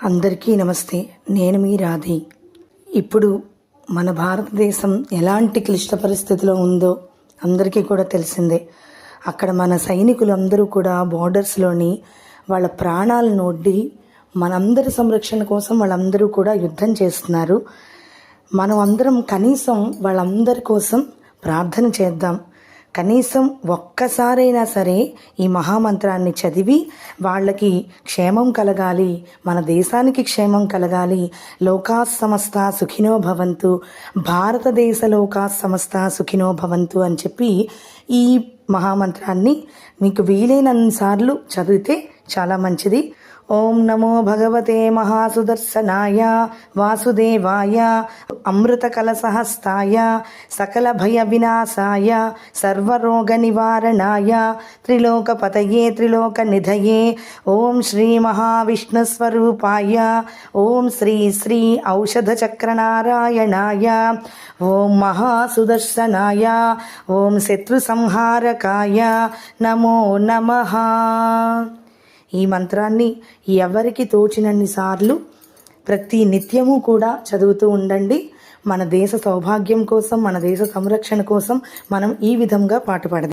అందరికీ నమస్తే. నేను మీ రాధి. ఇప్పుడు మన భారతదేశం ఎలాంటి క్లిష్ట పరిస్థితిలో ఉందో అందరికీ కూడా తెలిసిందే. అక్కడ మన సైనికులు అందరూ కూడా బోర్డర్స్లోని వాళ్ళ ప్రాణాలను ఒడ్డి మనందరి సంరక్షణ కోసం వాళ్ళందరూ కూడా యుద్ధం చేస్తున్నారు. మనం అందరం కనీసం వాళ్ళందరి కోసం ప్రార్థన చేద్దాం. కనీసం ఒక్కసారైనా సరే ఈ మహామంత్రాన్ని చదివి వాళ్ళకి క్షేమం కలగాలి, మన దేశానికి క్షేమం కలగాలి. లోకా సమస్త సుఖినో భవంతు, భారతదేశ లోకా సమస్త సుఖినో భవంతు అని చెప్పి ఈ మహామంత్రాన్ని మీకు వీలైనన్నిసార్లు చదివితే చాలా మంచిది. ఓం నమో భగవతే మహాసుదర్శనాయ వాసుదేవాయ అమృత కలసహస్తాయ సకల భయ వినాశాయ సర్వరోగ నివారణాయ త్రిలోకపతయే త్రిలోక నిధయే ఓం శ్రీ మహావిష్ణు స్వరూపాయ ఓం శ్రీ శ్రీ ఔషధ చక్రనారాయణాయ ఓం మహాసుదర్శనాయ ఓం శత్రు సంహారకాయ నమో నమః. ఈ మంత్రాన్ని ఎవరికి తోచినన్ని సార్లు ప్రతి నిత్యము కూడా చదువుతూ ఉండండి. మన దేశ సౌభాగ్యం కోసం, మన దేశ సంరక్షణ కోసం మనం ఈ విధంగా పాటుపడదాం.